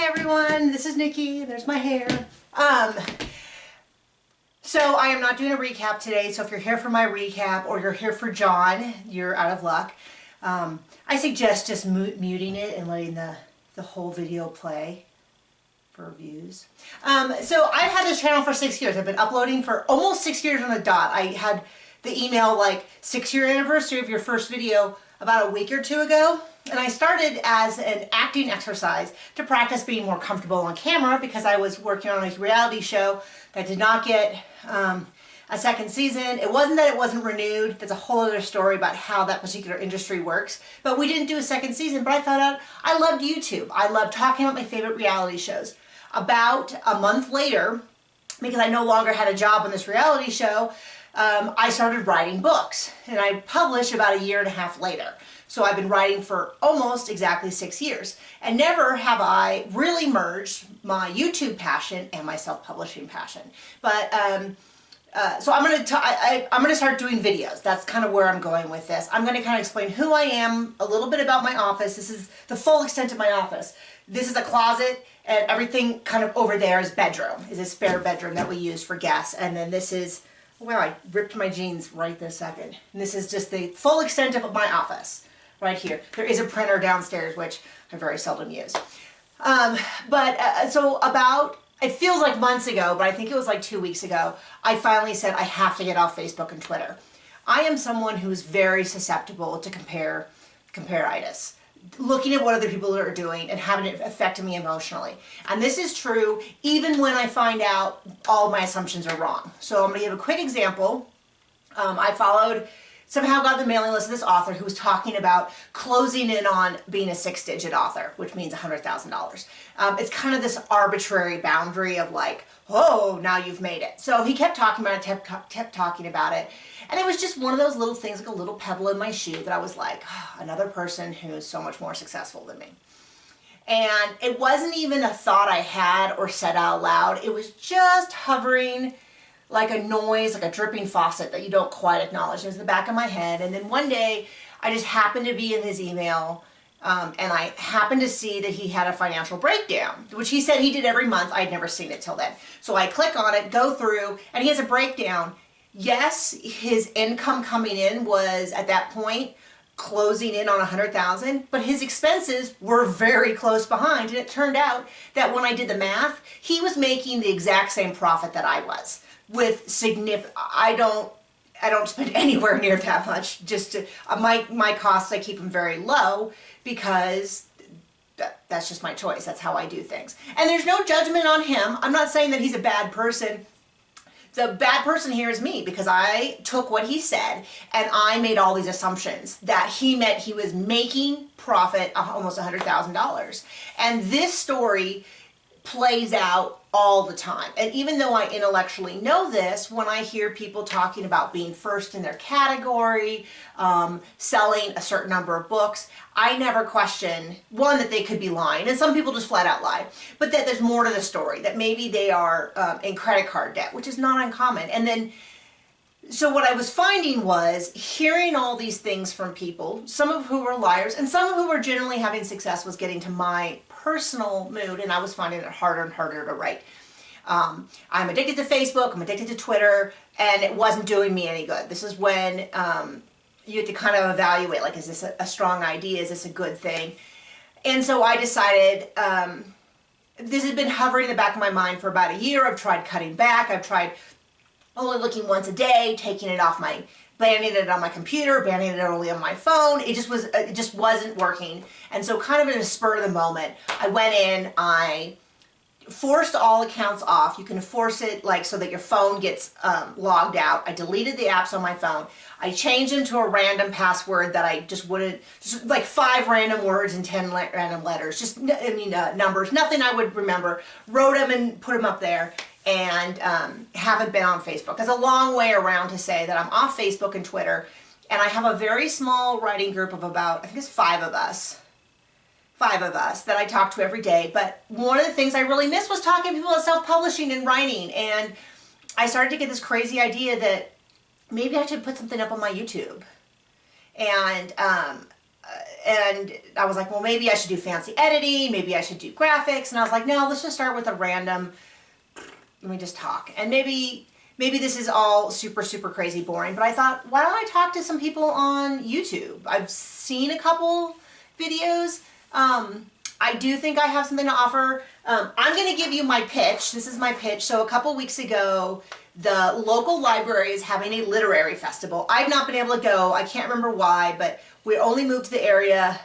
Hi everyone, this is Nikki. There's my hair. So I am not doing a recap today, so if you're here for my recap or you're here for John, you're out of luck. I suggest just muting it and letting the whole video play for views. So I've had this channel for 6 years. I've been uploading for almost 6 years on the dot. I had the email like 6-year anniversary of your first video about a week or two ago. And I started as an acting exercise to practice being more comfortable on camera because I was working on a reality show that did not get a second season. It wasn't that it wasn't renewed. That's a whole other story about how that particular industry works. But we didn't do a second season, but I found out I loved YouTube. I loved talking about my favorite reality shows. About a month later, because I no longer had a job on this reality show, I started writing books, and I published about 1.5 years later. So I've been writing for almost exactly 6 years, and never have I really merged my YouTube passion and my self-publishing passion. But so I'm gonna start doing videos. That's kind of where I'm going with this. I'm gonna kind of explain who I am, a little bit about my office. This is the full extent of my office. This is a closet, and everything kind of over there is bedroom, is a spare bedroom that we use for guests. And then this is, wow, I ripped my jeans right this second. And this is just the full extent of my office right here. There is a printer downstairs, which I very seldom use. So about, it feels like months ago, but I think it was like 2 weeks ago, I finally said I have to get off Facebook and Twitter. I am someone who's very susceptible to compare-itis. Looking at what other people are doing and having it affect me emotionally. And this is true even when I find out all my assumptions are wrong. So I'm going to give a quick example. Somehow got the mailing list of this author who was talking about closing in on being a 6-digit author, which means $100,000. It's kind of this arbitrary boundary of like, oh, now you've made it. So he kept talking about it, kept talking about it. And it was just one of those little things, like a little pebble in my shoe that I was like, oh, another person who's so much more successful than me. And it wasn't even a thought I had or said out loud. It was just hovering like a noise, like a dripping faucet that you don't quite acknowledge. It was in the back of my head. And then one day I just happened to be in his email and I happened to see that he had a financial breakdown, which he said he did every month. I'd never seen it till then. So I click on it, go through, and he has a breakdown. Yes, his income coming in was at that point closing in on 100,000, but his expenses were very close behind. And it turned out that when I did the math, he was making the exact same profit that I was with significant, I don't spend anywhere near that much. Just to, my costs, I keep them very low because that's just my choice. That's how I do things. And there's no judgment on him. I'm not saying that he's a bad person. The bad person here is me because I took what he said and I made all these assumptions that he meant he was making profit almost $100,000. And this story plays out all the time. And even though I intellectually know this, when I hear people talking about being first in their category, selling a certain number of books, I never question, one, that they could be lying, and some people just flat out lie, but that there's more to the story, that maybe they are in credit card debt, which is not uncommon. And then, so what I was finding was hearing all these things from people, some of who were liars, and some of who were generally having success, was getting to my personal mood, and I was finding it harder and harder to write. I'm addicted to Facebook, I'm addicted to Twitter, and it wasn't doing me any good. This is when you have to kind of evaluate, like, is this a strong idea? Is this a good thing? And so I decided, this has been hovering in the back of my mind for about 1 year. I've tried cutting back. I've tried only looking once a day, taking it off banning it on my computer, banning it only on my phone. It just wasn't working. And so kind of in a spur of the moment, I went in, I forced all accounts off. You can force it like so that your phone gets logged out. I deleted the apps on my phone. I changed into a random password that I just wouldn't, just like 5 random words and 10 random letters, numbers, nothing I would remember. Wrote them and put them up there, and haven't been on Facebook. That's a long way around to say that I'm off Facebook and Twitter, and I have a very small writing group of about, I think it's 5 of us that I talk to every day. But one of the things I really missed was talking to people about self-publishing and writing, and I started to get this crazy idea that maybe I should put something up on my YouTube. And and I was like, well, maybe I should do fancy editing, maybe I should do graphics, and I was like, no, let's just start with a random, let me just talk. And maybe this is all super, super crazy boring, but I thought, why don't I talk to some people on YouTube? I've seen a couple videos. I do think I have something to offer. I'm going to give you my pitch. This is my pitch. So a couple weeks ago, the local library is having a literary festival. I've not been able to go. I can't remember why, but we only moved to the area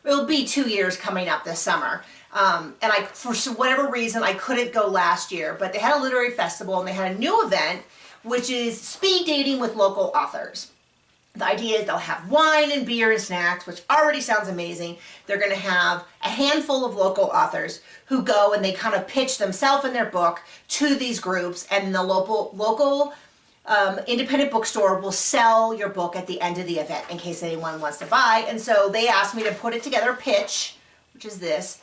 it'll be 2 years coming up this summer. And for whatever reason, I couldn't go last year, but they had a literary festival and they had a new event, which is speed dating with local authors. The idea is they'll have wine and beer and snacks, which already sounds amazing. They're going to have a handful of local authors who go and they kind of pitch themselves and their book to these groups, and the local independent bookstore will sell your book at the end of the event in case anyone wants to buy. And so they asked me to put it together a pitch, which is this,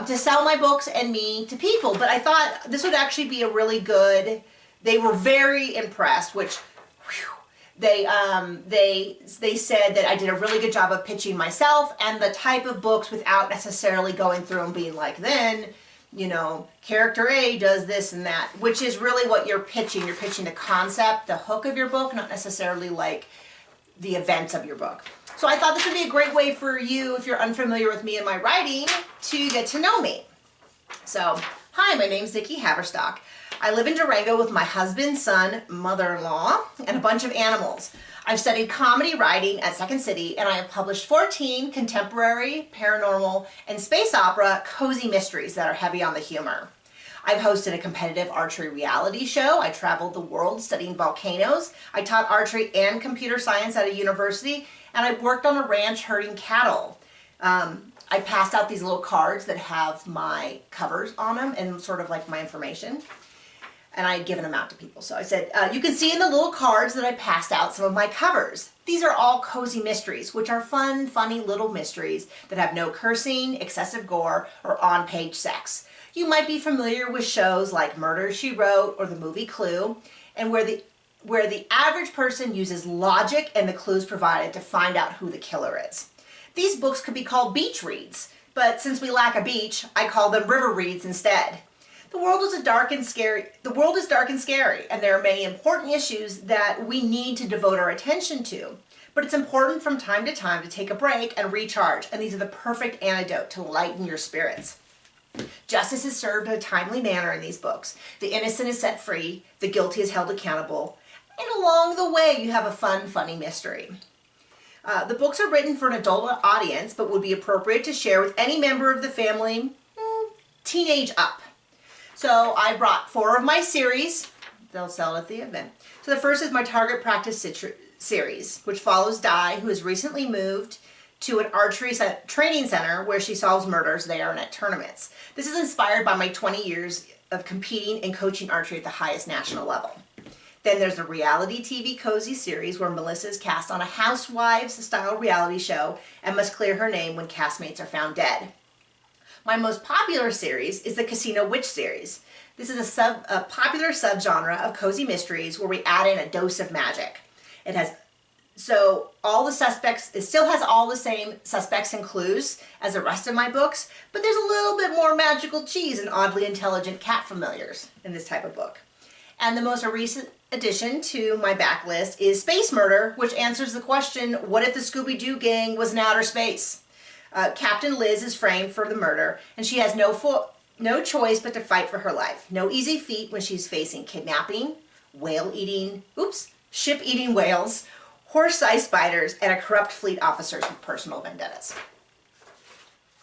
to sell my books and me to people. But I thought this would actually be a really good, they were very impressed, which, whew, they said that I did a really good job of pitching myself and the type of books without necessarily going through and being like, then, you know, character A does this and that, which is really what you're pitching. You're pitching the concept, the hook of your book, not necessarily like the events of your book. So I thought this would be a great way for you, if you're unfamiliar with me and my writing, to get to know me. So, hi, my name's Nikki Haverstock. I live in Durango with my husband, son, mother-in-law, and a bunch of animals. I've studied comedy writing at Second City, and I have published 14 contemporary, paranormal, and space opera cozy mysteries that are heavy on the humor. I've hosted a competitive archery reality show. I traveled the world studying volcanoes. I taught archery and computer science at a university, and I worked on a ranch herding cattle. I passed out these little cards that have my covers on them and sort of like my information. And I had given them out to people. So I said, you can see in the little cards that I passed out some of my covers. These are all cozy mysteries, which are fun, funny little mysteries that have no cursing, excessive gore, or on-page sex. You might be familiar with shows like Murder, She Wrote or the movie Clue, and where the average person uses logic and the clues provided to find out who the killer is. These books could be called beach reads, but since we lack a beach, I call them river reads instead. The world is dark and scary, and there are many important issues that we need to devote our attention to. But it's important from time to time to take a break and recharge, and these are the perfect antidote to lighten your spirits. Justice is served in a timely manner in these books. The innocent is set free, the guilty is held accountable, and along the way you have a fun, funny mystery. The books are written for an adult audience, but would be appropriate to share with any member of the family, teenage up. So I brought 4 of my series. They'll sell at the event. So the first is my Target Practice series, which follows Di, who has recently moved to an archery training center where she solves murders there and at tournaments. This is inspired by my 20 years of competing and coaching archery at the highest national level. Then there's the reality TV cozy series where Melissa is cast on a Housewives-style reality show and must clear her name when castmates are found dead. My most popular series is the Casino Witch series. This is a popular subgenre of cozy mysteries where we add in a dose of magic. It still has all the same suspects and clues as the rest of my books, but there's a little bit more magical cheese and oddly intelligent cat familiars in this type of book. And the most recent addition to my backlist is Space Murder, which answers the question, what if the Scooby-Doo gang was in outer space? Captain Liz is framed for the murder, and she has no choice but to fight for her life. No easy feat when she's facing kidnapping, ship-eating whales, horse-sized spiders, and a corrupt fleet officer's personal vendettas.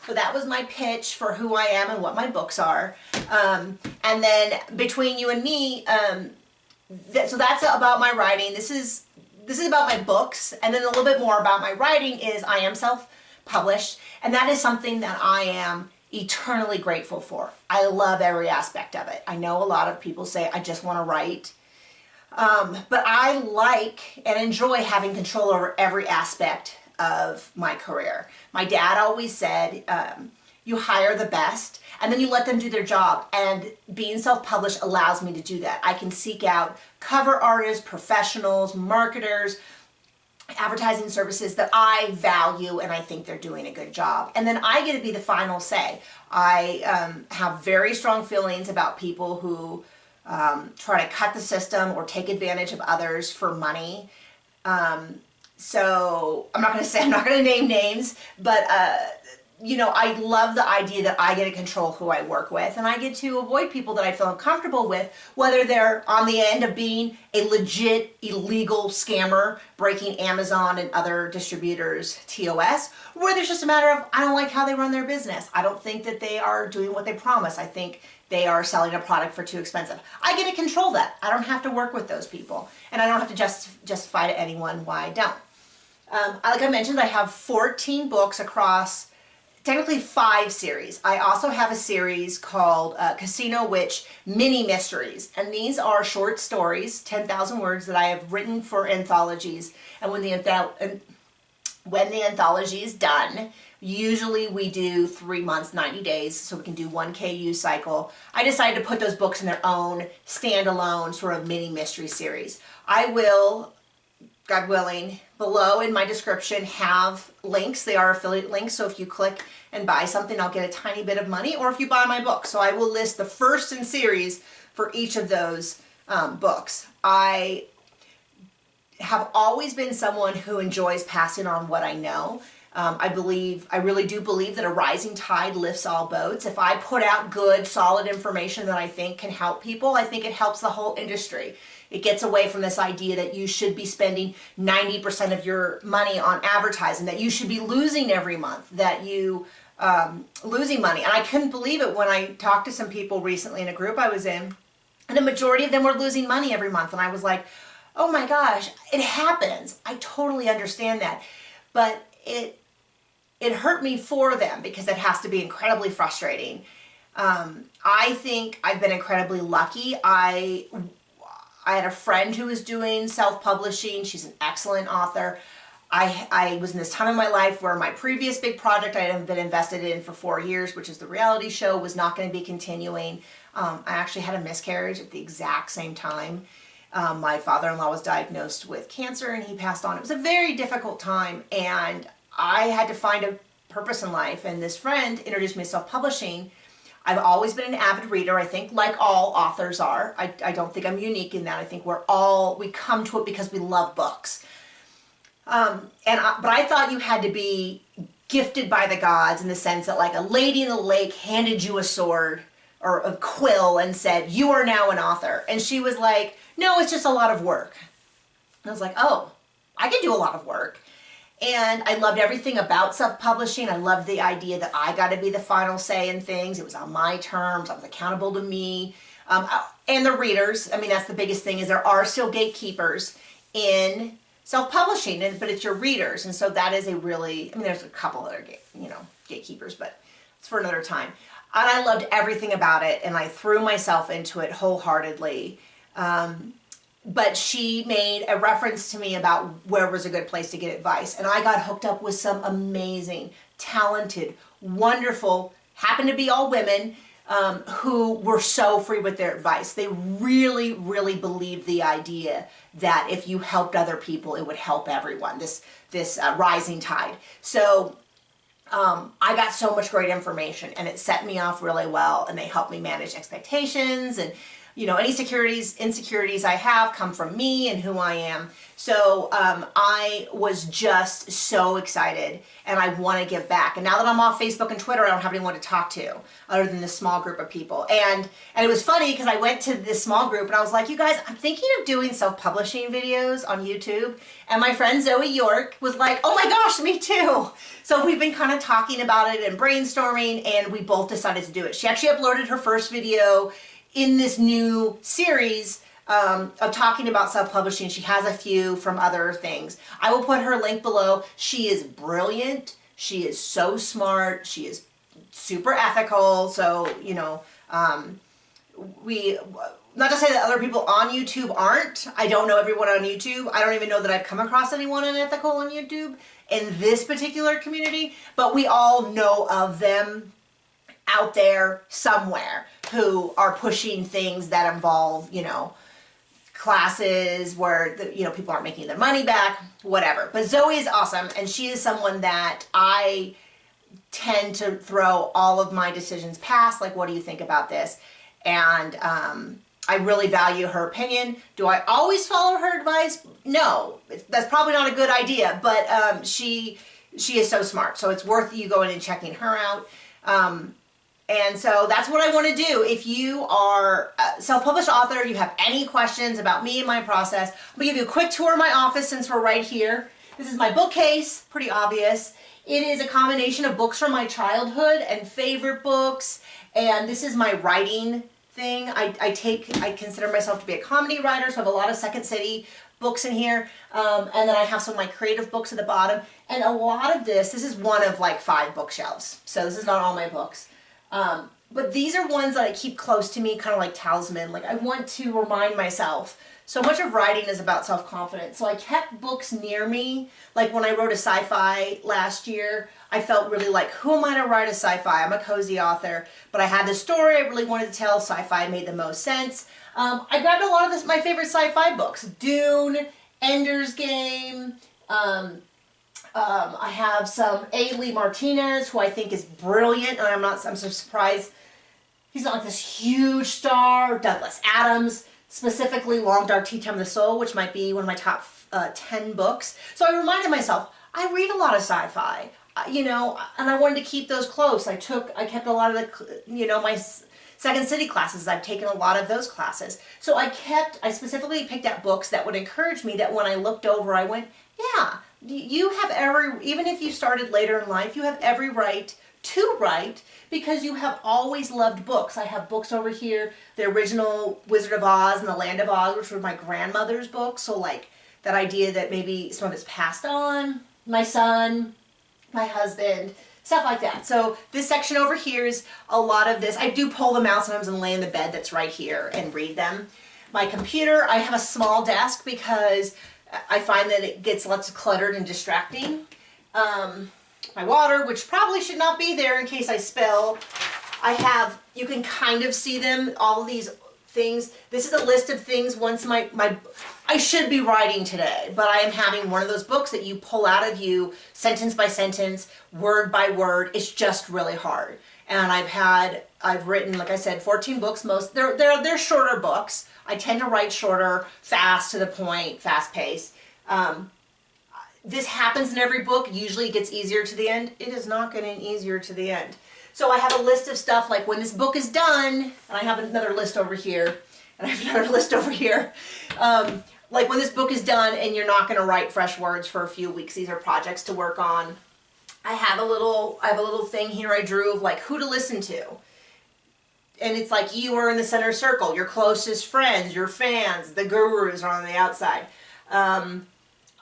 So that was my pitch for who I am and what my books are. And then between you and me, so that's about my writing. This is about my books, and then a little bit more about my writing is I am self-published, and that is something that I am eternally grateful for. I love every aspect of it. I know a lot of people say, I just want to write. But I like and enjoy having control over every aspect of my career. My dad always said, you hire the best and then you let them do their job. And being self-published allows me to do that. I can seek out cover artists, professionals, marketers, advertising services that I value and I think they're doing a good job. And then I get to be the final say. I have very strong feelings about people who try to cut the system or take advantage of others for money. So I'm not going to name names, but you know, I love the idea that I get to control who I work with, and I get to avoid people that I feel uncomfortable with, whether they're on the end of being a legit illegal scammer breaking Amazon and other distributors' TOS, or whether it's just a matter of I don't like how they run their business. I don't think that they are doing what they promise. I think they are selling a product for too expensive. I get to control that. I don't have to work with those people, and I don't have to justify to anyone why I don't. Like I mentioned, I have 14 books across technically 5 series. I also have a series called Casino Witch Mini Mysteries, and these are short stories, 10,000 words, that I have written for anthologies. And when the anthology is done, usually we do 3 months, 90 days, so we can do 1 KU cycle. I decided to put those books in their own standalone sort of mini mystery series. I will, God willing, below in my description have links. They are affiliate links, so if you click and buy something, I'll get a tiny bit of money, or if you buy my book. So I will list the first in series for each of those books. I have always been someone who enjoys passing on what I know. I really do believe that a rising tide lifts all boats. If I put out good, solid information that I think can help people, I think it helps the whole industry. It gets away from this idea that you should be spending 90% of your money on advertising, that you should be losing every month, that you losing money. And I couldn't believe it when I talked to some people recently in a group I was in, and the majority of them were losing money every month. And I was like, oh my gosh, it happens. I totally understand that. But it hurt me for them because it has to be incredibly frustrating. I think I've been incredibly lucky. I had a friend who was doing self-publishing. She's an excellent author. I was in this time of my life where my previous big project I had been invested in for 4 years, which is the reality show, was not going to be continuing. I actually had a miscarriage at the exact same time. My father-in-law was diagnosed with cancer and he passed on. It was a very difficult time, and I had to find a purpose in life, and this friend introduced me to self-publishing. I've always been an avid reader, I think, like all authors are. I don't think I'm unique in that. I think we come to it because we love books. But I thought you had to be gifted by the gods in the sense that like a lady in the lake handed you a sword or a quill and said, you are now an author. And she was like, no, it's just a lot of work. And I was like, oh, I can do a lot of work. And I loved everything about self-publishing. I loved the idea that I got to be the final say in things. It was on my terms. I was accountable to me. And the readers. I mean, that's the biggest thing, is there are still gatekeepers in self-publishing, but it's your readers. And so that is a really, I mean, there's a couple other gatekeepers, but it's for another time. And I loved everything about it, and I threw myself into it wholeheartedly. But she made a reference to me about where was a good place to get advice. And I got hooked up with some amazing, talented, wonderful, happened to be all women, who were so free with their advice. They really, really believed the idea that if you helped other people, it would help everyone, this rising tide. So I got so much great information, and it set me off really well, and they helped me manage expectations, and any insecurities I have come from me and who I am. So I was just so excited, and I want to give back. And now that I'm off Facebook and Twitter, I don't have anyone to talk to other than this small group of people. And it was funny because I went to this small group and I was like, you guys, I'm thinking of doing self-publishing videos on YouTube. And my friend Zoe York was like, oh my gosh, me too. So we've been kind of talking about it and brainstorming, and we both decided to do it. She actually uploaded her first video in this new series of talking about self-publishing. She has a few from other things. I will put her link below. She is brilliant. She is so smart. She is super ethical. So, not to say that other people on YouTube aren't. I don't know everyone on YouTube. I don't even know that I've come across anyone unethical on YouTube in this particular community, but we all know of them out there somewhere who are pushing things that involve, classes where people aren't making their money back, whatever. But Zoe is awesome, and she is someone that I tend to throw all of my decisions past, like, what do you think about this? And I really value her opinion. Do I always follow her advice? No, that's probably not a good idea, but she is so smart, so it's worth you going and checking her out. And so that's what I want to do. If you are a self-published author, you have any questions about me and my process, I'm going to give you a quick tour of my office since we're right here. This is my bookcase, pretty obvious. It is a combination of books from my childhood and favorite books, and this is my writing thing. I consider myself to be a comedy writer, so I have a lot of Second City books in here, and then I have some of my creative books at the bottom, and a lot of this is one of like 5 bookshelves, so this is not all my books. But these are ones that I keep close to me, kind of like talisman. Like, I want to remind myself. So much of writing is about self-confidence. So I kept books near me. Like when I wrote a sci-fi last year, I felt really like, who am I to write a sci-fi? I'm a cozy author. But I had this story I really wanted to tell. Sci-fi made the most sense. I grabbed a lot of my favorite sci-fi books. Dune, Ender's Game. I have some A. Lee Martinez, who I think is brilliant. And I'm so surprised he's not like this huge star. Douglas Adams. Specifically Long Dark Tea Time of the Soul, which might be one of my top 10 books. So I reminded myself, I read a lot of sci-fi, and I wanted to keep those close. I kept a lot of the, my Second City classes. I've taken a lot of those classes. So I specifically picked out books that would encourage me, that when I looked over, I went, yeah, you have even if you started later in life, you have every right to write, because you have always loved books. I have books over here, the original Wizard of Oz and the Land of Oz, which were my grandmother's books. So like that idea that maybe some of it's passed on, my son, my husband, stuff like that. So this section over here is a lot of this. I do pull them out sometimes and lay in the bed that's right here and read them. My computer, I have a small desk because I find that it gets lots of cluttered and distracting. My water, which probably should not be there in case I spill. You can kind of see them, all these things. This is a list of things once I should be writing today, but I am having one of those books that you pull out of you sentence by sentence, word by word. It's just really hard. And I've written, like I said, 14 books. They're shorter books. I tend to write shorter, fast, to the point, fast paced. This happens in every book. Usually it gets easier to the end. It is not getting easier to the end. So I have a list of stuff like when this book is done, and I have another list over here, and I have another list over here. Like when this book is done and you're not going to write fresh words for a few weeks. These are projects to work on. I have a little thing here I drew of like who to listen to. And it's like you are in the center circle. Your closest friends, your fans, the gurus are on the outside.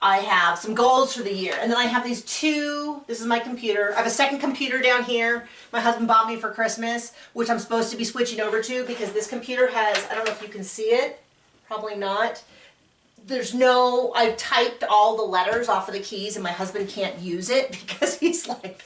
I have some goals for the year. And then I have these two, this is my computer. I have a second computer down here my husband bought me for Christmas, which I'm supposed to be switching over to because this computer has, I don't know if you can see it, probably not. I've typed all the letters off of the keys and my husband can't use it because he's like,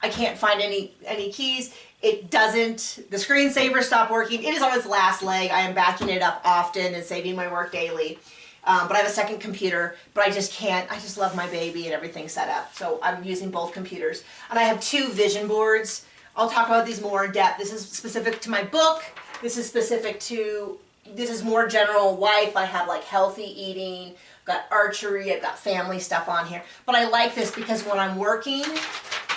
I can't find any keys. It doesn't, the screensaver stopped working. It is on its last leg. I am backing it up often and saving my work daily. But I have a second computer, but I just love my baby and everything's set up. So I'm using both computers. And I have 2 vision boards. I'll talk about these more in depth. This is specific to my book. This is more general life. I have like healthy eating, I've got archery, I've got family stuff on here. But I like this because when I'm working,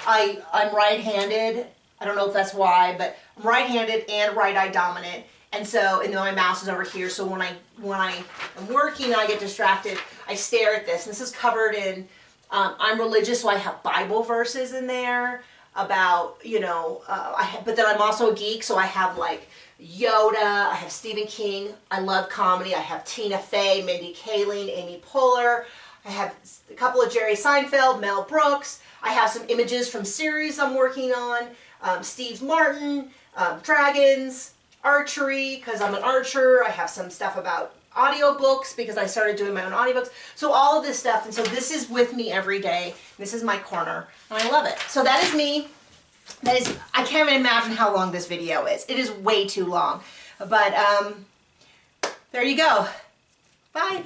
I'm right-handed. I don't know if that's why, but I'm right-handed and right-eye dominant. And then my mouse is over here, so when I am working and I get distracted, I stare at this. And this is covered in, I'm religious, so I have Bible verses in there about, but then I'm also a geek, so I have like Yoda, I have Stephen King, I love comedy, I have Tina Fey, Mindy Kaling, Amy Poehler, I have a couple of Jerry Seinfeld, Mel Brooks, I have some images from series I'm working on, Steve Martin, dragons, archery, because I'm an archer. I have some stuff about audiobooks because I started doing my own audiobooks. So all of this stuff, and so this is with me every day. This is my corner, and I love it. So that is me. I can't even imagine how long this video is. It is way too long. But there you go. Bye.